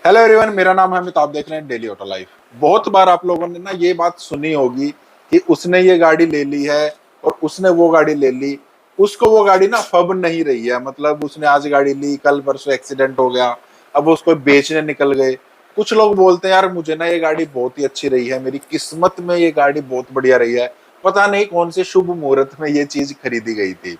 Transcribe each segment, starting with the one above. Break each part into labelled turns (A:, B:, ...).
A: Hello everyone, मेरा नाम है अमित। आप देख रहे हैं डेली ऑटो लाइफ। बहुत बार आप लोगों ने ना ये बात सुनी होगी कि उसने ये गाड़ी ले ली है और उसने वो गाड़ी ले ली। उसको वो गाड़ी ना फब नहीं रही है, मतलब उसने आज गाड़ी ली, कल परसों एक्सीडेंट हो गया, अब वो उसको बेचने निकल गए। कुछ लोग बोलते हैं यार मुझे ना ये गाड़ी बहुत ही अच्छी रही है, मेरी किस्मत में ये गाड़ी बहुत बढ़िया रही है, पता नहीं कौन से शुभ मुहूर्त में ये चीज खरीदी गई थी।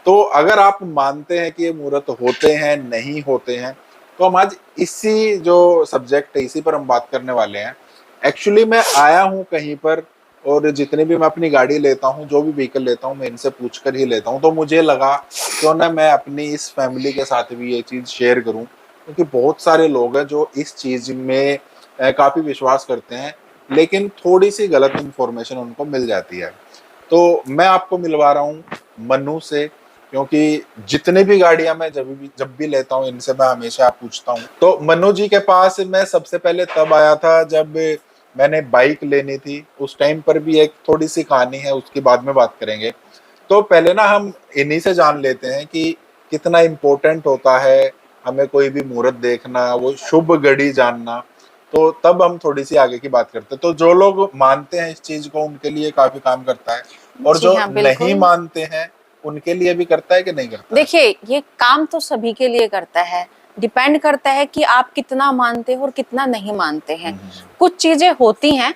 A: तो अगर आप मानते हैं कि ये मुहूर्त होते हैं, नहीं होते हैं, तो हम आज इसी जो सब्जेक्ट है इसी पर हम बात करने वाले हैं। एक्चुअली मैं आया हूँ कहीं पर, और जितनी भी मैं अपनी गाड़ी लेता हूँ, जो भी व्हीकल लेता हूँ, मैं इनसे पूछ कर ही लेता हूँ। तो मुझे लगा क्यों ना मैं अपनी इस फैमिली के साथ भी ये चीज़ शेयर करूँ, क्योंकि बहुत सारे लोग हैं जो इस चीज़ में काफ़ी विश्वास करते हैं, लेकिन थोड़ी सी गलत इंफॉर्मेशन उनको मिल जाती है। तो मैं आपको मिलवा रहा हूँ मनु से, क्योंकि जितनी भी गाड़ियां मैं जब भी लेता हूँ इनसे मैं हमेशा पूछता हूँ। तो मनु जी के पास मैं सबसे पहले तब आया था जब मैंने बाइक लेनी थी। उस टाइम पर भी एक थोड़ी सी कहानी है, उसकी बाद में बात करेंगे। तो पहले ना हम इन्हीं से जान लेते हैं कि कितना इम्पोर्टेंट होता है हमें कोई भी मुहूर्त देखना, वो शुभ घड़ी जानना। तो तब हम थोड़ी सी आगे की बात करते हैं। तो जो लोग मानते हैं इस चीज को उनके लिए काफी काम करता है, और
B: जी
A: जो
B: हाँ,
A: नहीं
B: बिल्कुल।
A: मानते हैं उनके लिए भी करता है कि नहीं करता है?
B: देखिए, ये काम तो सभी के लिए करता है। डिपेंड करता है कि आप कितना मानते हो और कितना नहीं मानते हैं। कुछ चीज़ें होती हैं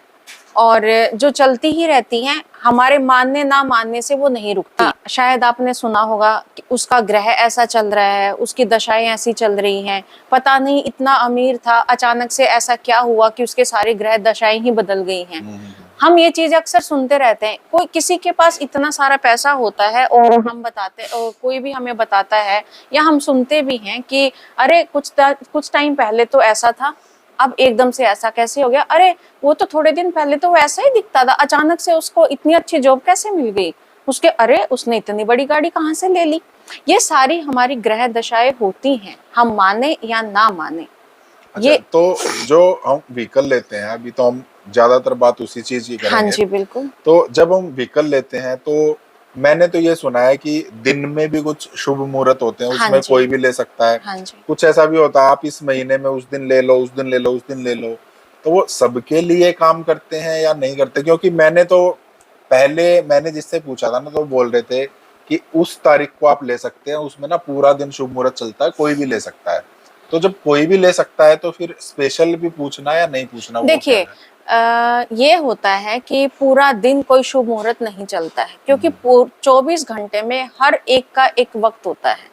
B: और जो चलती ही रहती हैं, हमारे मानने ना मानने से वो नहीं रुकती। शायद आपने सुना होगा कि उसका ग्रह ऐसा चल रहा है, उसकी दशाएं ऐसी चल रही हैं, पता नहीं इतना अमीर था, अचानक से ऐसा क्या हुआ कि उसके सारे ग्रह दशाएं ही बदल गई हैं। हम ये चीजें अक्सर सुनते रहते हैं। कोई किसी के पास इतना सारा पैसा होता है और हम बताते, और कोई भी हमें बताता है या हम सुनते भी हैं कि अरे कुछ टाइम पहले तो ऐसा था, अब एकदम से ऐसा कैसे हो गया, अरे वो तो थोड़े दिन पहले तो वैसा ही दिखता था, अचानक से उसको इतनी अच्छी जॉब कैसे मिल गई, उसके अरे उसने इतनी बड़ी गाड़ी कहाँ से ले ली। ये सारी हमारी ग्रह दशाएं होती हैं, हम माने या ना माने।
A: अच्छा,
B: ये
A: तो जो हम व्हीकल लेते हैं, अभी तो हम ज्यादातर बात उसी चीज की
B: हाँ
A: करेंगे।
B: जी, बिल्कुल।
A: तो जब हम व्हीकल लेते हैं तो मैंने तो ये सुना है कि दिन में भी कुछ शुभ मुहूर्त होते हैं,
B: हाँ
A: उसमें
B: जी।
A: कोई भी ले सकता है।
B: हाँ जी।
A: कुछ ऐसा भी होता है आप इस महीने में उस दिन ले लो, उस दिन ले लो, उस दिन ले लो। तो वो सबके लिए काम करते हैं या नहीं करते? क्योंकि मैंने जिससे पूछा था ना, तो वो बोल रहे थे कि उस तारीख को आप ले सकते हैं, उसमें ना पूरा दिन शुभ मुहूर्त चलता है, कोई भी ले सकता है। तो जब कोई भी ले सकता है तो फिर स्पेशल भी पूछना या नहीं पूछना, वो क्या
B: देखिए,
A: है?
B: ये होता है कि पूरा दिन कोई शुभ मुहूर्त नहीं चलता है, क्योंकि 24 घंटे में हर एक का एक वक्त होता है।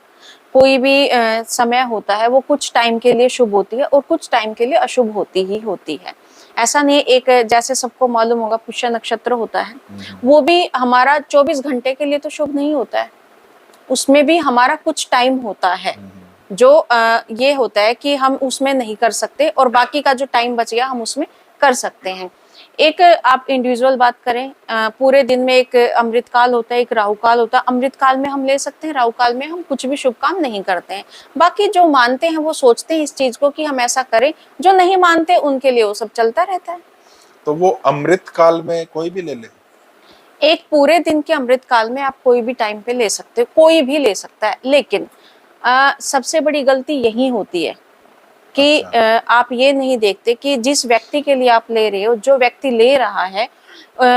B: कोई भी समय होता है, वो कुछ टाइम के लिए शुभ होती है और कुछ टाइम के लिए अशुभ होती ही होती है। ऐसा नहीं, एक जैसे सबको मालूम होगा पुष्य नक्षत्र होता है, वो भी हमारा 24 घंटे के लिए तो शुभ नहीं होता है। उसमें भी हमारा कुछ टाइम होता है जो ये होता है कि हम उसमें नहीं कर सकते, और बाकी का जो टाइम बच गया हम उसमें कर सकते हैं। एक आप इंडिविजुअल बात करें, पूरे दिन में एक अमृत काल होता है, एक राहु काल होता है। अमृत काल में हम ले सकते हैं, राहु काल में हम कुछ भी शुभ काम नहीं करते हैं। बाकी जो मानते हैं वो सोचते हैं इस चीज को कि हम ऐसा करें, जो नहीं मानते उनके लिए वो सब चलता रहता है।
A: तो वो अमृत काल में कोई भी ले ले?
B: एक पूरे दिन के अमृत काल में आप कोई भी टाइम पे ले सकते हो, कोई भी ले सकता है। लेकिन सबसे बड़ी गलती यही होती है कि
A: अच्छा।
B: आप ये नहीं देखते कि जिस व्यक्ति के लिए आप ले रहे हो, जो व्यक्ति ले रहा है,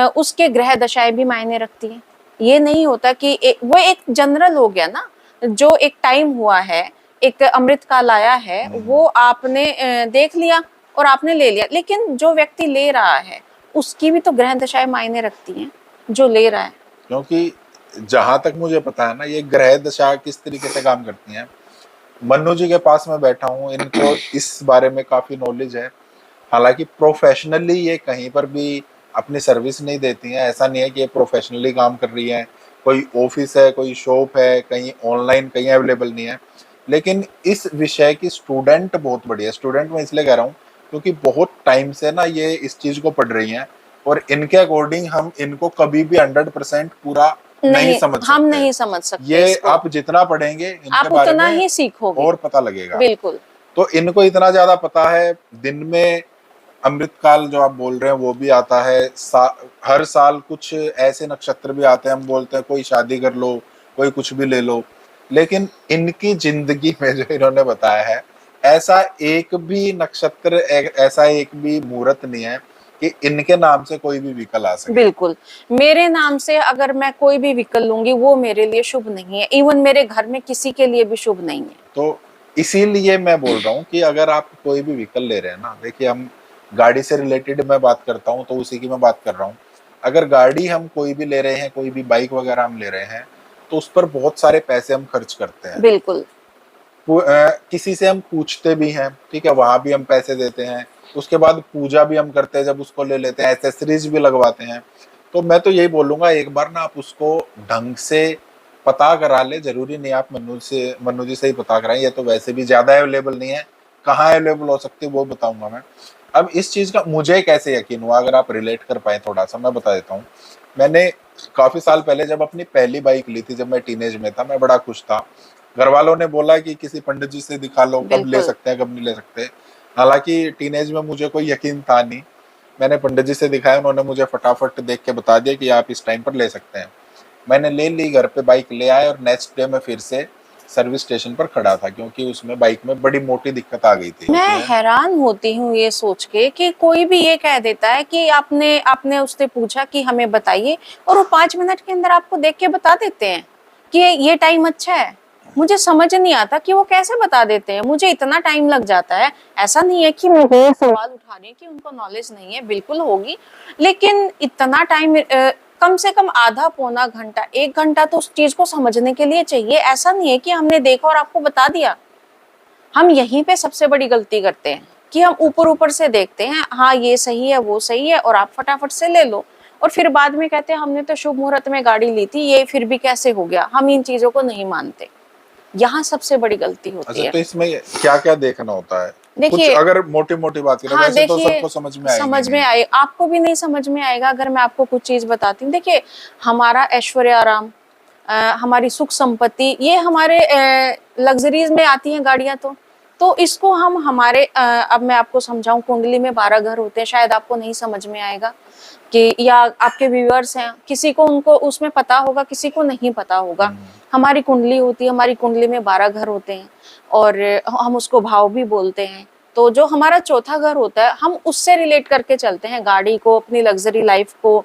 B: उसके ग्रह दशाएं भी मायने रखती हैं। ये नहीं होता कि वो एक जनरल हो गया ना, जो एक टाइम हुआ है, एक अमृत काल आया है, वो आपने देख लिया और आपने ले लिया। लेकिन जो व्यक्ति ले रहा है उसकी भी तो ग्रह दशाएं मायने रखती हैं, जो ले रहा है।
A: क्योंकि जहां तक मुझे पता है ना, ये ग्रह दशा किस तरीके से काम करती हैं। मन्नू जी के पास मैं बैठा हूँ, इनको इस बारे में काफी नॉलेज है। हालांकि प्रोफेशनली ये कहीं पर भी अपनी सर्विस नहीं देती हैं। ऐसा नहीं है कि ये प्रोफेशनली काम कर रही हैं, कोई ऑफिस है, कोई शॉप है, कहीं ऑनलाइन कहीं अवेलेबल नहीं है। लेकिन इस विषय की स्टूडेंट बहुत बढ़िया। स्टूडेंट मैं इसलिए कह रहा हूँ क्योंकि बहुत टाइम से ना ये इस चीज को पढ़ रही हैं, और इनके अकॉर्डिंग हम इनको कभी भी 100% पूरा नहीं
B: नहीं,
A: समझ
B: हम
A: सकते।
B: नहीं समझ सकते
A: ये
B: इसको।
A: आप जितना पढ़ेंगे इनके
B: आप
A: बारे
B: उतना
A: में
B: ही सीखोगे।
A: और पता लगेगा।
B: बिल्कुल।
A: तो इनको इतना ज्यादा पता है। दिन में अमृतकाल जो आप बोल रहे हैं वो भी आता है। हर साल कुछ ऐसे नक्षत्र भी आते हैं, हम बोलते हैं कोई शादी कर लो, कोई कुछ भी ले लो। लेकिन इनकी जिंदगी में जो इन्होंने बताया है ऐसा एक भी नक्षत्र, ऐसा एक भी मुहूर्त नहीं है कि इनके नाम से कोई भी व्हीकल आ सके।
B: बिल्कुल, मेरे नाम से अगर मैं कोई भी व्हीकल लूंगी वो मेरे लिए शुभ नहीं है, इवन मेरे घर में किसी के लिए भी शुभ नहीं है।
A: तो इसीलिए मैं बोल रहा हूँ कि अगर आप कोई भी व्हीकल ले रहे हैं ना, देखिए हम गाड़ी से रिलेटेड मैं बात करता हूँ तो उसी की मैं बात कर रहा हूँ। अगर गाड़ी हम कोई भी ले रहे हैं, कोई भी बाइक वगैरह हम ले रहे हैं, तो उस पर बहुत सारे पैसे हम खर्च करते हैं।
B: बिल्कुल।
A: किसी से हम पूछते भी हैं, ठीक है, वहां भी हम पैसे देते हैं। उसके बाद पूजा भी हम करते हैं, जब उसको ले लेते हैं, एसेसरीज भी लगवाते हैं। तो मैं तो यही बोलूंगा, एक बार ना आप उसको ढंग से पता करा ले। जरूरी नहीं आप मनु जी से ही पता कराएं, ये तो वैसे भी ज्यादा अवेलेबल नहीं है। कहाँ अवेलेबल हो सकती है वो बताऊंगा मैं। अब इस चीज का मुझे कैसे यकीन हुआ, अगर आप रिलेट कर पाए थोड़ा सा, मैं बता देता हूँ। मैंने काफी साल पहले जब अपनी पहली बाइक ली थी, जब मैं टीनेज में था, मैं बड़ा खुश था। घर वालों ने बोला कि किसी पंडित जी से दिखा लो, कब ले
B: बिल्कुल।
A: सकते हैं कब नहीं ले सकते। हालांकि टीनेज में मुझे कोई यकीन था नहीं। मैंने पंडित जी से दिखाया, उन्होंने मुझे फटाफट देख के बता दिया कि आप इस टाइम पर ले सकते हैं। मैंने ले ली, घर पे बाइक ले आए और नेक्स्ट डे मैं फिर से सर्विस स्टेशन पर खड़ा था, क्योंकि उसमें बाइक में बड़ी मोटी दिक्कत आ गई थी।
B: मैं हैरान होती हूँ ये सोच के कि कोई भी ये कह देता है कि आपने आपने उससे पूछा कि हमें बताइए, और वो 5 मिनट के अंदर आपको देख के बता देते हैं कि ये टाइम अच्छा है। मुझे समझ नहीं आता कि वो कैसे बता देते हैं, मुझे इतना टाइम लग जाता है। ऐसा नहीं है कि मुझे सवाल उठा रही है कि उनको नॉलेज नहीं है, बिल्कुल होगी, लेकिन इतना टाइम कम से कम आधा पौना घंटा 1 घंटा तो उस चीज को समझने के लिए चाहिए। ऐसा नहीं है कि हमने देखा और आपको बता दिया। हम यहीं पे सबसे बड़ी गलती करते हैं कि हम ऊपर ऊपर से देखते हैं, हाँ ये सही है वो सही है, और आप फटाफट से ले लो, और फिर बाद में कहते हैं हमने तो शुभ मुहूर्त में गाड़ी ली थी, ये फिर भी कैसे हो गया। हम इन चीजों को नहीं मानते, यहाँ सबसे बड़ी गलती होती
A: अच्छा,
B: है।
A: तो इसमें क्या क्या देखना होता है? कुछ
B: देखिए,
A: अगर मोटी मोटी बात करें,
B: हाँ
A: वैसे तो
B: देखिए,
A: सबको समझ में आएगी
B: समझ में
A: नहीं।
B: आए, आपको भी नहीं समझ में आएगा अगर मैं आपको कुछ चीज बताती हूँ। देखिए, हमारा ऐश्वर्य आराम, हमारी सुख संपत्ति, ये हमारे लग्जरीज में आती हैं गाड़ियां। तो इसको हम हमारे अब मैं आपको समझाऊं, कुंडली में 12 घर होते हैं, शायद आपको नहीं समझ में आएगा कि, या आपके व्यूअर्स हैं किसी को उनको उसमें पता होगा, किसी को नहीं पता होगा। हमारी कुंडली होती है, हमारी कुंडली में 12 घर होते हैं, और हम उसको भाव भी बोलते हैं। तो जो हमारा चौथा घर होता है, हम उससे रिलेट करके चलते हैं गाड़ी को, अपनी लग्जरी लाइफ को,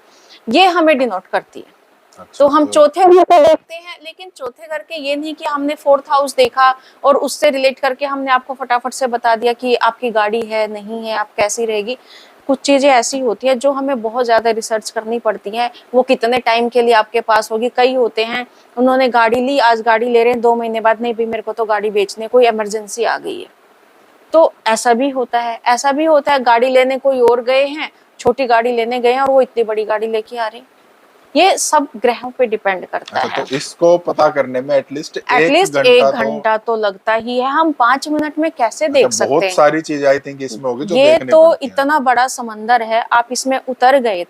B: ये हमें डिनोट करती है।
A: अच्छा,
B: तो हम चौथे घर को देखते हैं, लेकिन चौथे घर के ये नहीं कि हमने 4th हाउस देखा और उससे रिलेट करके हमने आपको फटाफट से बता दिया कि आपकी गाड़ी है नहीं है, आप कैसी रहेगी। कुछ चीजें ऐसी होती है जो हमें बहुत ज्यादा रिसर्च करनी पड़ती है, वो कितने टाइम के लिए आपके पास होगी। कई होते हैं, उन्होंने गाड़ी ली, आज गाड़ी ले रहे हैं, 2 महीने बाद नहीं भी मेरे को तो गाड़ी बेचनी है, कोई इमरजेंसी आ गई है। तो ऐसा भी होता है, ऐसा भी होता है, गाड़ी लेने कोई और गए हैं, छोटी गाड़ी लेने गए हैं और वो इतनी बड़ी गाड़ी लेके आ रही। ये सब ग्रहों पे डिपेंड करता
A: अच्छा,
B: है।
A: तो इसको पता करने में एटलीस्ट
B: एक घंटा तो लगता ही है, हम 5 मिनट में कैसे देख सकते
A: बहुत
B: हैं।
A: सारी चीजें आई थिंक इसमें होगी जो
B: ये
A: देखनी
B: तो
A: पड़ती हैं।
B: इतना बड़ा समंदर है, आप इसमें उतर गए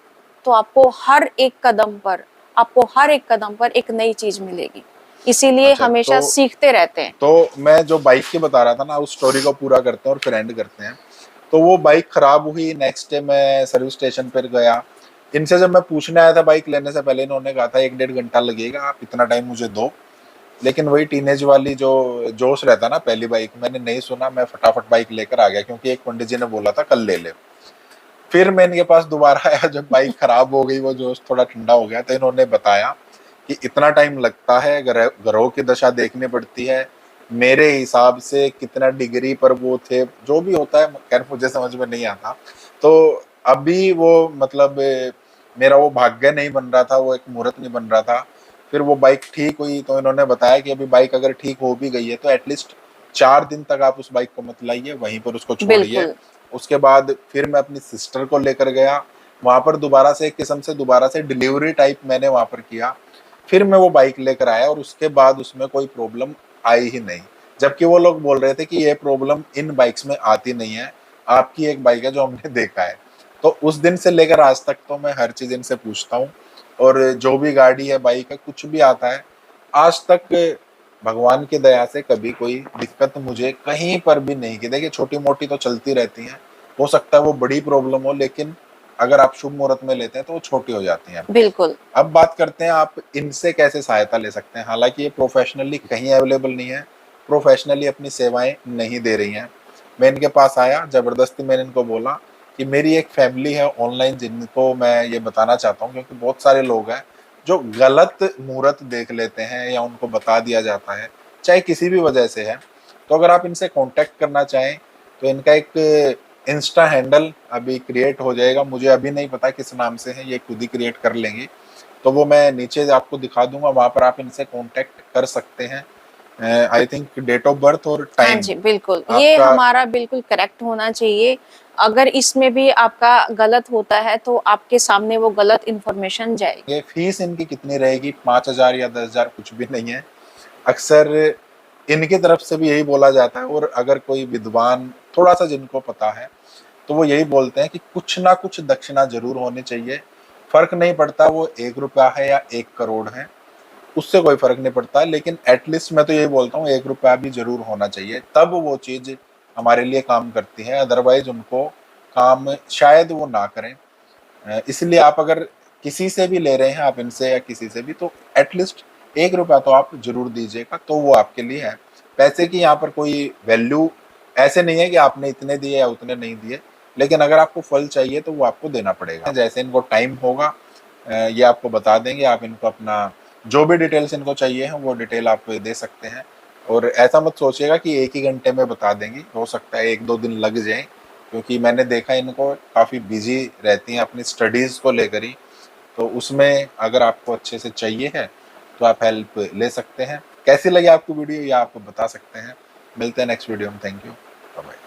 B: तो आपको हर एक कदम पर एक नई चीज मिलेगी। इसीलिए
A: अच्छा,
B: हमेशा सीखते रहते हैं।
A: तो मैं जो बाइक की बता रहा था ना, उस स्टोरी को पूरा करते हैं और फिर एंड करते हैं। तो वो बाइक खराब हुई, नेक्स्ट डे मैं सर्विस स्टेशन पर गया। इनसे जब मैं पूछने आया था बाइक लेने से पहले, इन्होंने कहा था 1-1.5 घंटा लगेगा, आप इतना टाइम मुझे दो। लेकिन वही टीनेज वाली जो जोश रहता ना, पहली बाइक मैंने नहीं सुना, मैं फटाफट बाइक लेकर आ गया, क्योंकि एक पंडित जी ने बोला था कल ले ले। फिर मैं इनके पास दोबारा आया जब बाइक खराब हो गई, वो जोश थोड़ा ठंडा हो गया, तो इन्होंने बताया कि इतना टाइम लगता है, ग्रहों की दशा देखनी पड़ती है। मेरे हिसाब से कितना डिग्री पर वो थे, जो भी होता है, खैर मुझे समझ में नहीं आता। तो अभी वो मतलब मेरा वो भाग्य नहीं बन रहा था, वो एक मुहूर्त नहीं बन रहा था। फिर वो बाइक ठीक हुई, तो इन्होंने बताया कि अभी बाइक अगर ठीक हो भी गई है तो एटलीस्ट 4 दिन तक आप उस बाइक को मत लाइए, वहीं पर उसको छोड़िए। उसके बाद फिर मैं अपनी सिस्टर को लेकर गया, वहां पर दोबारा से एक किस्म से दोबारा से डिलीवरी टाइप मैंने वहां पर किया। फिर मैं वो बाइक लेकर आया और उसके बाद उसमें कोई प्रॉब्लम आई ही नहीं। जबकि वो लोग बोल रहे थे कि ये प्रॉब्लम इन बाइक्स में आती नहीं है, आपकी एक बाइक है जो हमने देखा है। तो उस दिन से लेकर आज तक तो मैं हर चीज इनसे पूछता हूँ, और जो भी गाड़ी है, बाइक है, कुछ भी आता है, आज तक भगवान की दया से कभी कोई दिक्कत मुझे कहीं पर भी नहीं की। देखिए, छोटी मोटी तो चलती रहती हैं, हो सकता है वो बड़ी प्रॉब्लम हो, लेकिन अगर आप शुभ मुहूर्त में लेते हैं तो वो छोटी हो जाती हैं।
B: बिल्कुल।
A: अब बात करते हैं आप इनसे कैसे सहायता ले सकते हैं। हालांकि ये प्रोफेशनली कहीं अवेलेबल नहीं है, प्रोफेशनली अपनी सेवाएं नहीं दे रही हैं, मैं इनके पास आया, जबरदस्ती मैंने इनको बोला कि मेरी एक फैमिली है ऑनलाइन जिनको मैं ये बताना चाहता हूँ, क्योंकि बहुत सारे लोग हैं जो गलत मुहूर्त देख लेते हैं या उनको बता दिया जाता है, चाहे किसी भी वजह से है। तो अगर आप इनसे कांटेक्ट करना चाहें तो इनका एक इंस्टा हैंडल अभी क्रिएट हो जाएगा, मुझे अभी नहीं पता किस नाम से है, ये खुद ही क्रिएट कर लेंगे, तो वो मैं नीचे आपको दिखा दूंगा, वहां पर आप इनसे कांटेक्ट कर सकते हैं। I think date of birth और
B: हाँ
A: टाइम
B: जी, बिल्कुल ये
A: आपका,
B: हमारा बिल्कुल करेक्ट होना चाहिए। अगर इसमें भी आपका गलत होता है तो आपके सामने वो गलत इंफॉर्मेशन जाएगी।
A: ये फीस इनकी कितनी रहेगी, 5,000 या 10,000 कुछ भी नहीं है। अक्सर इनकी तरफ से भी यही बोला जाता है, और अगर कोई विद्वान थोड़ा सा जिनको पता है तो वो यही बोलते हैं कि कुछ ना कुछ दक्षिणा जरूर होनी चाहिए। फर्क नहीं पड़ता वो 1 रुपया है या 1 करोड़ है, उससे कोई फर्क नहीं पड़ता, लेकिन एटलीस्ट मैं तो यही बोलता हूँ 1 रुपया भी जरूर होना चाहिए, तब वो चीज हमारे लिए काम करती है, अदरवाइज उनको काम शायद वो ना करें। इसलिए आप अगर किसी से भी ले रहे हैं, आप इनसे या किसी से भी, तो एटलीस्ट 1 रुपया तो आप जरूर दीजिएगा, तो वो आपके लिए है। पैसे की यहाँ पर कोई वैल्यू ऐसे नहीं है कि आपने इतने दिए या उतने नहीं दिए, लेकिन अगर आपको फल चाहिए तो वो आपको देना पड़ेगा। जैसे इनको टाइम होगा ये आपको बता देंगे, आप इनको अपना जो भी डिटेल्स इनको चाहिए है वो डिटेल आप दे सकते हैं। और ऐसा मत सोचिएगा कि 1 ही घंटे में बता देंगी, हो सकता है 1-2 दिन लग जाए, क्योंकि मैंने देखा इनको काफ़ी बिजी रहती हैं अपनी स्टडीज़ को लेकर ही। तो उसमें अगर आपको अच्छे से चाहिए है तो आप हेल्प ले सकते हैं। कैसी लगी आपको वीडियो ये आप बता सकते हैं। मिलते हैं नेक्स्ट वीडियो में। Thank you, bye bye.